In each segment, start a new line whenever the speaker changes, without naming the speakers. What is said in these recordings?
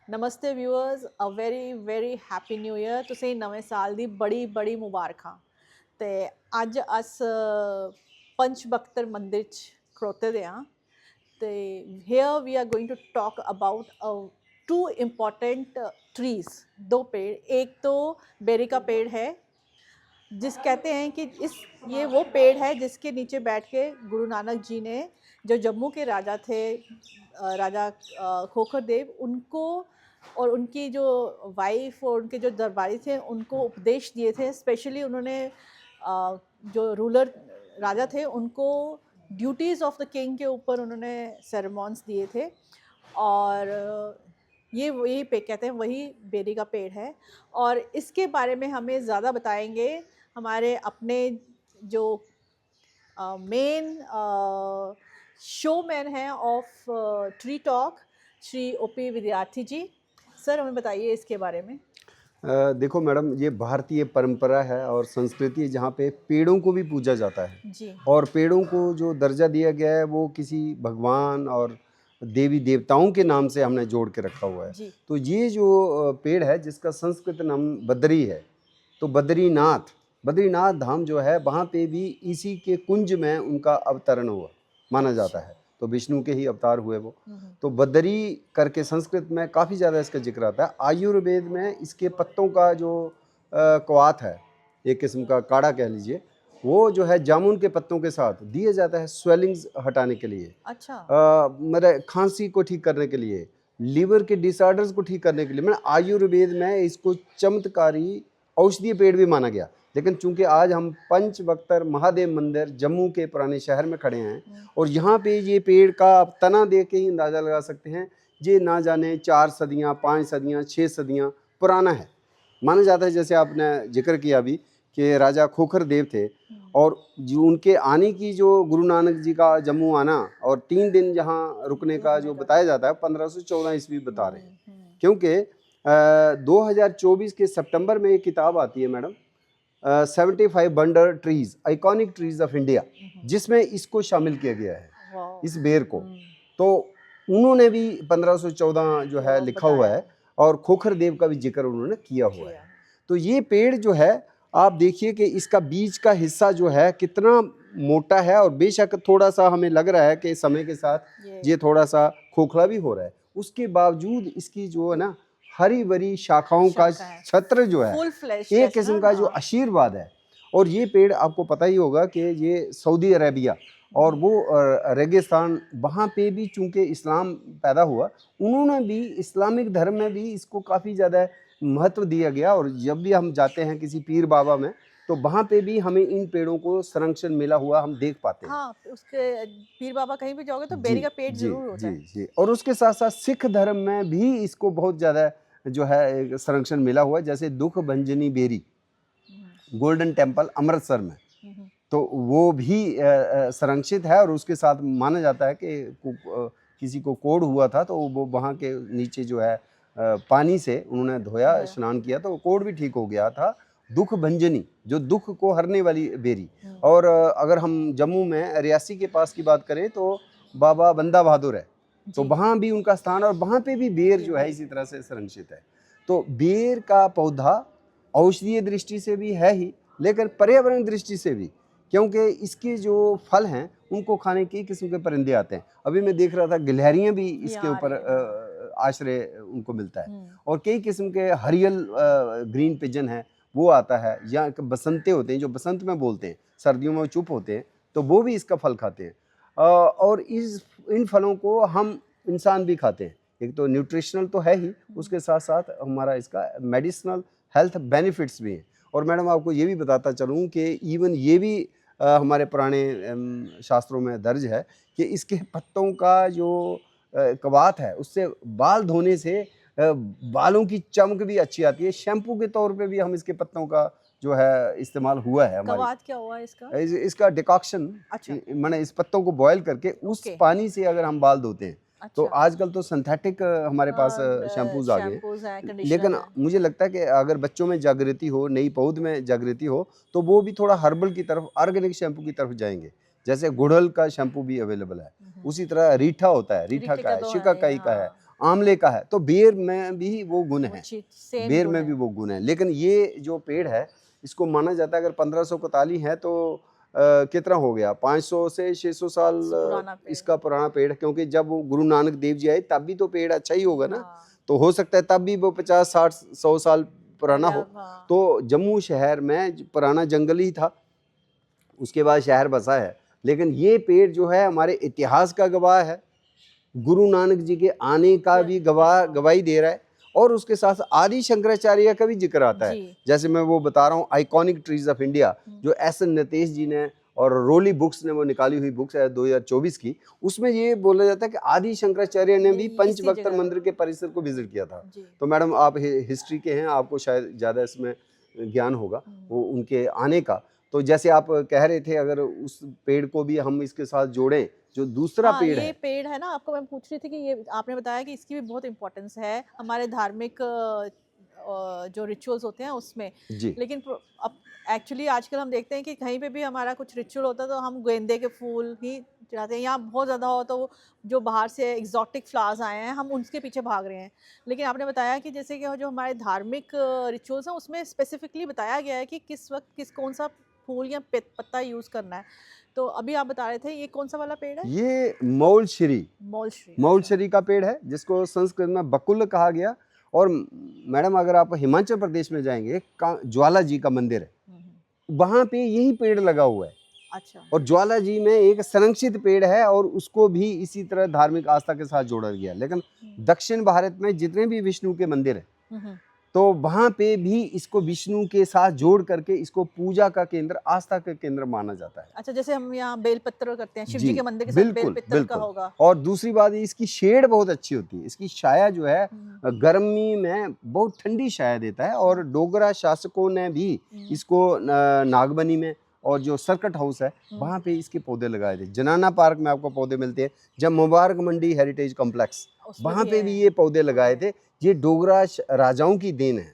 Namaste viewers, a very very happy new year. ਤੁਸੀਂ ਨਵੇਂ ਸਾਲ ਦੀ ਬੜੀ ਬੜੀ ਮੁਬਾਰਕਾਂ। ਤੇ ਅੱਜ ਅਸ ਪੰਚ ਬਖਤਰ ਮੰਦਿਰ 'ਚ ਖੜੋਤੇ ਦੇ ਹਾਂ। ਤੇ here we are going to talk about two important trees, दो पेड़। एक तो बेरी का पेड़ है, जिस कहते हैं कि ये वो पेड़ है जिसके नीचे बैठ के गुरु नानक जी ने, जो जम्मू के राजा थे, राजा खोखर देव, उनको और उनकी जो वाइफ और उनके जो दरबारी थे उनको उपदेश दिए थे। स्पेशली उन्होंने जो रूलर राजा थे उनको ड्यूटीज़ ऑफ द किंग के ऊपर उन्होंने सेरेमॉन्स दिए थे। और ये वही पे कहते हैं वही बेरी का पेड़ है। और इसके बारे में हमें ज़्यादा बताएंगे हमारे अपने जो मेन शोमैन हैं of tree talk, Shri OP विद्यार्थी जी। सर, हमें बताइए इसके बारे में।
देखो मैडम, ये भारतीय परंपरा है और संस्कृति है जहाँ पे पेड़ों को भी पूजा जाता है।
जी।
और पेड़ों को जो दर्जा दिया गया है वो किसी भगवान और देवी देवताओं के नाम से हमने जोड़ के रखा हुआ है।
जी।
तो ये जो पेड़ है जिसका संस्कृत नाम बद्री है, तो बद्रीनाथ धाम जो है वहाँ पे भी इसी के कुंज में उनका अवतरण हुआ माना जाता है। तो विष्णु के ही अवतार हुए वो। तो बद्री करके संस्कृत में काफ़ी ज़्यादा इसका जिक्र आता है। आयुर्वेद में इसके पत्तों का जो क्वाथ है, एक किस्म का काढ़ा कह लीजिए, वो जो है जामुन के पत्तों के साथ दिया जाता है स्वेलिंग्स हटाने के लिए।
अच्छा।
मेरे खांसी को ठीक करने के लिए, लीवर के डिसऑर्डर्स को ठीक करने के लिए। मैंने आयुर्वेद में इसको चमत्कारी औषधीय पेड़ भी माना गया। लेकिन चूंकि आज हम पंचबख्तर महादेव मंदिर जम्मू के पुराने शहर में खड़े हैं और यहाँ पे ये पेड़ का आप तना देख के ही अंदाज़ा लगा सकते हैं, ये ना जाने 4 सदियाँ, 5 सदियाँ, 6 सदियाँ पुराना है। माना जाता है, जैसे आपने जिक्र किया अभी, कि राजा खोखर देव थे और जो उनके आने की, जो गुरु नानक जी का जम्मू आना और 3 दिन जहाँ रुकने का जो बताया जाता है, 1514 ईस्वी बता रहे हैं। क्योंकि 2024 के सितंबर में एक किताब आती है madam, 75 wonder trees, iconic trees of India, जिसमें इसको शामिल किया गया है, इस बेर को। तो उन्होंने भी 1514 जो है लिखा हुआ है और खोखर देव का भी जिक्र उन्होंने किया हुआ है। तो ये पेड़ जो है, आप देखिए कि इसका बीज का हिस्सा जो है कितना मोटा है, और बेशक थोड़ा सा हमें लग रहा है कि समय के साथ ये थोड़ा सा खोखला भी हो रहा है, उसके बावजूद इसकी जो है ना हरी भरी शाखाओं का छत्र जो है, एक किस्म का जो आशीर्वाद है। और ये पेड़ आपको पता ही होगा कि ये सऊदी अरेबिया और वो रेगिस्तान, वहाँ पे भी चूंकि इस्लाम पैदा हुआ, उन्होंने भी इस्लामिक धर्म में भी इसको काफ़ी ज़्यादा महत्व दिया गया। और जब भी हम जाते हैं किसी पीर बाबा में, तो वहाँ पे भी हमें इन पेड़ों को संरक्षण मिला हुआ हम देख पाते हैं।
हाँ, उसके पीर बाबा कहीं भी जाओगे तो बेरी का पेड़ जरूर होता है।
जी। और उसके साथ साथ सिख धर्म में भी इसको बहुत ज़्यादा जो है संरक्षण मिला हुआ है। जैसे दुख भंजनी बेरी, गोल्डन टेम्पल अमृतसर में, तो वो भी संरक्षित है। और उसके साथ माना जाता है कि किसी को कोढ़ हुआ था तो वो वहाँ के नीचे जो है पानी से उन्होंने धोया, स्नान किया, तो कोढ़ भी ठीक हो गया था। दुख भंजनी, जो दुख को हरने वाली बेरी। और अगर हम जम्मू में रियासी के पास की बात करें तो बाबा बंदा बहादुर है, तो वहाँ भी उनका स्थान, और वहाँ पे भी बेर जो है इसी तरह से संरक्षित है। तो बेर का पौधा औषधीय दृष्टि से भी है ही, लेकिन पर्यावरण दृष्टि से भी, क्योंकि इसके जो फल हैं उनको खाने कई किस्म के परिंदे आते हैं। अभी मैं देख रहा था गिलहरियाँ भी इसके ऊपर आश्रय उनको मिलता है। और कई किस्म के हरियल ग्रीन पिजन है, वो आता है, या बसंते होते हैं जो बसंत में बोलते हैं, सर्दियों में वो चुप होते हैं, तो वो भी इसका फल खाते हैं। और इन फलों को हम इंसान भी खाते हैं। एक तो न्यूट्रिशनल तो है ही, उसके साथ साथ हमारा इसका मेडिसिनल हेल्थ बेनिफिट्स भी हैं। और मैडम आपको ये भी बताता चलूँ कि इवन ये भी हमारे पुराने शास्त्रों में दर्ज है कि इसके पत्तों का जो कवात है, उससे बाल धोने से बालों की चमक भी अच्छी आती है। शैम्पू के तौर पे भी हम इसके पत्तों का जो है इस्तेमाल हुआ है हमारी।
कवात क्या हुआ इसका?
इसका डिकॉक्शन,
अच्छा।
मैंने इस पत्तों को बॉयल करके उस पानी से अगर हम बाल धोते हैं, तो आजकल तो सिंथेटिक हमारे पास शैम्पूज आ गए। लेकिन मुझे लगता है कि अगर बच्चों में जागृति हो, नई पौध में जागृति हो, तो वो भी थोड़ा हर्बल की तरफ, ऑर्गेनिक शैम्पू की तरफ जाएंगे। जैसे गुड़हल का शैम्पू भी अवेलेबल है, उसी तरह रीठा होता है, रीठा का है, शिकाकाई का है, आंवले का है, तो बेर में भी वो गुण है,
सेम
बेर में भी वो गुण है। लेकिन ये जो पेड़ है इसको माना जाता है अगर 1541 है तो कितना हो गया, 500 से 600 साल
पुराना पेड़।
इसका पुराना पेड़ है, क्योंकि जब वो गुरु नानक देव जी आए तब भी तो पेड़ अच्छा ही होगा ना।
हाँ।
तो हो सकता है तब भी वो 50 60 100 साल पुराना हो।
हाँ।
तो जम्मू शहर में पुराना जंगल ही था, उसके बाद शहर बसा है। लेकिन ये पेड़ जो है हमारे इतिहास का गवाह है, गुरु नानक जी के आने का भी गवाही दे रहा है, और उसके साथ आदि शंकराचार्य का भी जिक्र आता है। जैसे मैं वो बता रहा हूँ आइकॉनिक ट्रीज ऑफ इंडिया, जो एस एन नतेश जी ने और रोली बुक्स ने वो निकाली हुई बुक्स है 2024 की, उसमें ये बोला जाता है कि आदि शंकराचार्य ने भी पंचवक्तर मंदिर के परिसर को विजिट किया था। तो मैडम आप हिस्ट्री के हैं, आपको शायद ज़्यादा इसमें ज्ञान होगा वो उनके आने का। तो जैसे आप कह रहे थे अगर उस पेड़ को भी हम इसके साथ जोड़ें, जो दूसरा पेड़
ये
है,
पेड़ है ना, आपको मैं पूछ रही थी कि ये आपने बताया कि इसकी भी बहुत इंपॉर्टेंस है हमारे धार्मिक जो रिचुअल्स होते हैं उसमें
जी।
लेकिन अब एक्चुअली आजकल हम देखते हैं कि कहीं पे भी हमारा कुछ रिचुअल होता है तो हम गेंदे के फूल ही चढ़ाते हैं, या बहुत ज़्यादा हो तो जो बाहर से एग्जॉटिक फ्लावर्स आए हैं हम उनके पीछे भाग रहे हैं। लेकिन आपने बताया कि जैसे कि जो हमारे धार्मिक रिचुअल्स हैं उसमें स्पेसिफिकली बताया गया है कि किस वक्त कौन सा फूल या पत्ता यूज़ करना है। तो अभी आप बता रहे थे ये कौन सा वाला पेड़ है?
ये मौलश्री, मौलश्री का पेड़ है जिसको संस्कृत में बकुल कहा गया। और मैडम अगर आप हिमाचल प्रदेश में जाएंगे, ज्वाला जी का मंदिर है, वहां पे यही पेड़ लगा हुआ है।
अच्छा। और
ज्वाला जी में एक संरक्षित पेड़ है और उसको भी इसी तरह धार्मिक आस्था के साथ जोड़ा गया। लेकिन दक्षिण भारत में जितने भी विष्णु के मंदिर है तो वहां पे भी इसको विष्णु के साथ जोड़ करके इसको पूजा का केंद्र, आस्था का केंद्र माना जाता है।
अच्छा, जैसे हम यहाँ बेलपत्र करते हैं, शिव जी के मंदिर के साथ बेलपत्र का होगा।
और दूसरी बात इसकी शेड बहुत अच्छी होती है, इसकी छाया जो है गर्मी में बहुत ठंडी छाया देता है। और डोगरा शासकों ने भी इसको नागबनी में और जो सर्कट हाउस है वहाँ पे इसके पौधे लगाए थे। जनाना पार्क में आपको पौधे मिलते हैं, जब मुबारक मंडी हेरिटेज कॉम्प्लेक्स वहाँ पे भी ये पौधे लगाए थे। ये डोगरा राजाओं की देन है।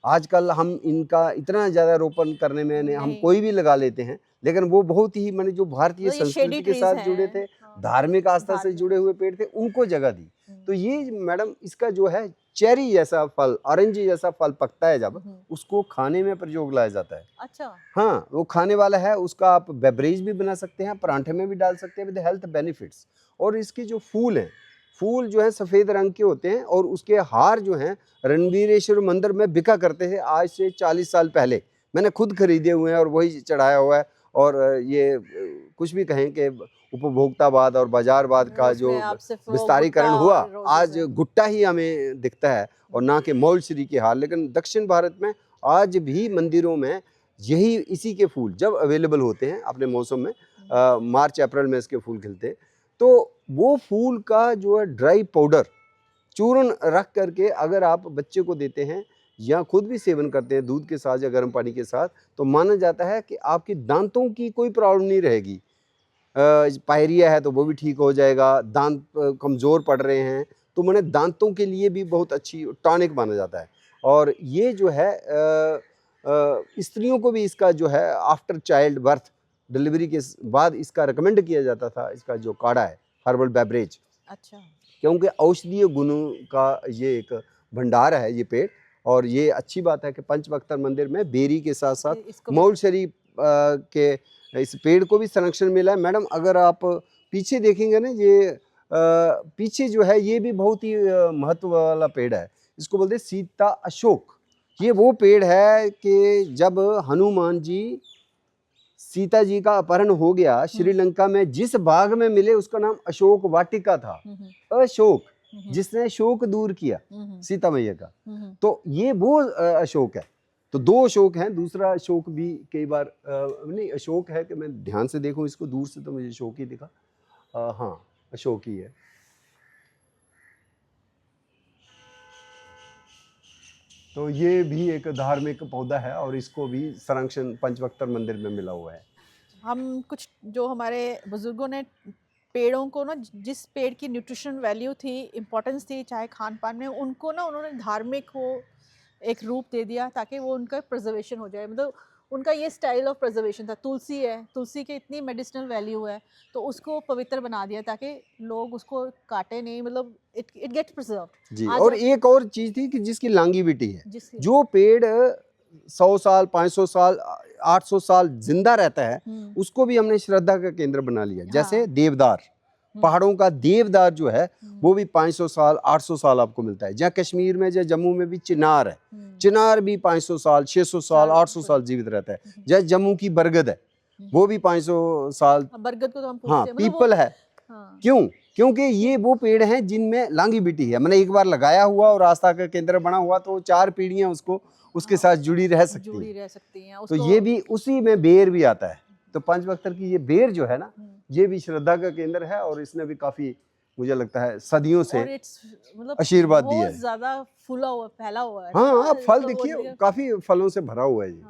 आजकल हम इनका इतना ज़्यादा रोपण करने में हम कोई भी लगा लेते हैं, लेकिन वो बहुत ही मैंने जो भारतीय संस्कृति के साथ जुड़े थे, धार्मिक आस्था से जुड़े हुए पेड़ थे, उनको जगह दी। तो ये मैडम इसका जो है चेरी जैसा फल, ऑरेंज जैसा फल पकता है जब, उसको खाने में प्रयोग लाया जाता है।
अच्छा।
हाँ, वो खाने वाला है, उसका आप बेवरेज भी बना सकते हैं, परांठे में भी डाल सकते हैं विद हेल्थ बेनिफिट्स। और इसके जो फूल हैं, फूल जो है सफ़ेद रंग के होते हैं और उसके हार जो हैं रणवीरेश्वर मंदिर में बिका करते थे आज से 40 साल पहले। मैंने खुद खरीदे हुए हैं और वही चढ़ाया हुआ है। और ये कुछ भी कहें कि उपभोक्तावाद और बाजारवाद का जो विस्तारीकरण हुआ, आज गुट्टा ही हमें दिखता है और ना कि मौलश्री के हार। लेकिन दक्षिण भारत में आज भी मंदिरों में यही इसी के फूल जब अवेलेबल होते हैं अपने मौसम में, मार्च अप्रैल में इसके फूल खिलते हैं, तो वो फूल का जो है ड्राई पाउडर चूर्ण रख करके अगर आप बच्चे को देते हैं या खुद भी सेवन करते हैं दूध के साथ या गर्म पानी के साथ, तो माना जाता है कि आपकी दांतों की कोई प्रॉब्लम नहीं रहेगी। पायरिया है तो वो भी ठीक हो जाएगा, दांत कमज़ोर पड़ रहे हैं तो मैंने दांतों के लिए भी बहुत अच्छी टॉनिक माना जाता है। और ये जो है स्त्रियों को भी इसका जो है आफ्टर चाइल्ड बर्थ, डिलीवरी के बाद इसका रिकमेंड किया जाता था, इसका जो काढ़ा है हर्बल बेवरेज। अच्छा। क्योंकि औषधीय गुणों का ये एक भंडार है ये पेड़। और ये अच्छी बात है कि पंचवक्तर मंदिर में बेरी के साथ साथ मौलश्री के इस पेड़ को भी संरक्षण मिला है। मैडम अगर आप पीछे देखेंगे ना, ये पीछे जो है ये भी बहुत ही महत्व वाला पेड़ है, इसको बोलते हैं सीता अशोक। ये वो पेड़ है कि जब हनुमान जी सीता जी का अपहरण हो गया श्रीलंका में, जिस बाग में मिले उसका नाम अशोक वाटिका था। अशोक जिसने शोक दूर किया सीता मैया का, तो ये वो अशोक है। तो दो अशोक हैं, दूसरा अशोक भी कई बार नहीं अशोक है कि मैं ध्यान से देखूं इसको दूर से तो मुझे अशोक ही दिखा। हाँ अशोक ही है। तो ये भी एक धार्मिक पौधा है और इसको भी संरक्षण पंचवक्तर मंदिर में मिला हुआ है। हम
कुछ जो हमारे बुजुर्गों ने पेड़ों को ना, जिस पेड़ की न्यूट्रिशन वैल्यू थी, इम्पोर्टेंस थी चाहे खान पान में, उनको ना उन्होंने धार्मिक को एक रूप दे दिया ताकि वो उनका प्रिजर्वेशन हो जाए। मतलब उनका ये स्टाइल ऑफ प्रिजर्वेशन था। तुलसी है, तुलसी की इतनी मेडिसिनल वैल्यू है, तो उसको पवित्र बना दिया ताकि लोग उसको काटे नहीं, मतलब इट गेट्स प्रिजर्व्ड।
जी।
आज
और
हम
एक और चीज थी कि जिसकी लॉन्गेविटी है,
जिसकी
जो पेड़ 100 साल 500 साल 800 साल जिंदा रहता है, उसको भी हमने श्रद्धा का केंद्र बना लिया। जैसे
हाँ।
देवदार, पहाड़ों का देवदार जो है वो भी 500 साल 800 साल आपको मिलता है। जहाँ कश्मीर में, जहाँ जम्मू में भी चिनार है, चिनार भी 500 साल 600 साल 800 साल जीवित रहता है। जैसे जम्मू की बरगद है, वो भी 500 साल।
बरगद को तो हम
हाँ,
पूछते हैं, मतलब
पीपल है।
हाँ।
क्यों? क्योंकि ये वो पेड़ हैं जिनमें लॉन्गेविटी है। मैंने एक बार लगाया हुआ और आस्था का केंद्र बना हुआ, तो 4 पीढ़ियां उसको उसके साथ जुड़ी रह सकती
जुड़ी
हैं।
रह सकती हैं
तो
उसको।
ये भी उसी में बेर भी आता है। तो पंचवक्तर की ये बेर जो है ना, ये भी श्रद्धा का केंद्र है, और इसने भी काफी, मुझे लगता है, सदियों से
और इट्स मतलब
आशीर्वाद दिया
बहुत
है।
ज्यादा फूला हुआ, फैला हुआ है
हाँ,
ना,
आप फल
मतलब
देखिए, काफी फलों से भरा हुआ है ये।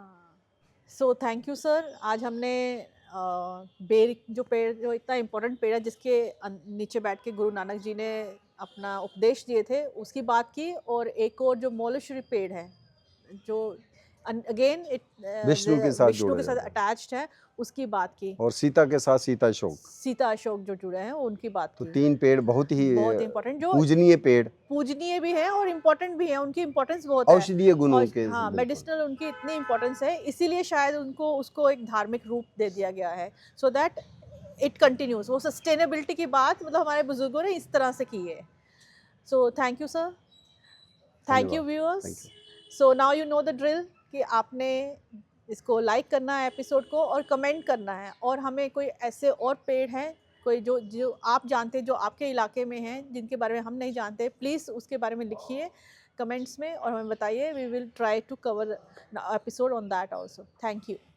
सो थैंक यू सर। आज हमने बेर जो पेड़, जो इतना इम्पोर्टेंट पेड़ है जिसके नीचे बैठ के गुरु नानक जी ने अपना उपदेश दिए थे, उसकी बात की। और एक और जो मौलेश्वरी पेड़ है, जो अगेन
विष्णु के साथ
विष्णु
जोड़ा
के साथ
जाता है।
अटैच्ड है, उसकी बात की।
और सीता के साथ सीता अशोक,
सीता अशोक जो जुड़े हैं उनकी बात
तो
की।
3 पेड़ बहुत ही
बहुत इम्पोर्टेंट, जो
पूजनीय पेड़,
पूजनीय भी है और इम्पोर्टेंट भी है, उनकी इम्पोर्टेंस बहुत है।
औषधीय गुणों
और
के।
हाँ,
बिल्कुल।
मेडिसिनल उनकी इतनी इम्पोर्टेंस है, इसीलिए शायद उनको उसको एक धार्मिक रूप दे दिया गया है, सो दैट इट कंटिन्यूज। वो सस्टेनेबिलिटी की बात मतलब हमारे बुजुर्गों ने इस तरह से की है। So thank you sir, thank you
धन्यवाद।
Viewers.
Thank you.
So now you know the drill कि आपने इसको लाइक करना है एपिसोड को, और कमेंट करना है। और हमें कोई ऐसे और पेड़ हैं, कोई जो जो आप जानते हैं, जो आपके इलाके में हैं, जिनके बारे में हम नहीं जानते, प्लीज़ उसके बारे में लिखिए कमेंट्स में और हमें बताइए। We will try to cover episode on that also. Thank you.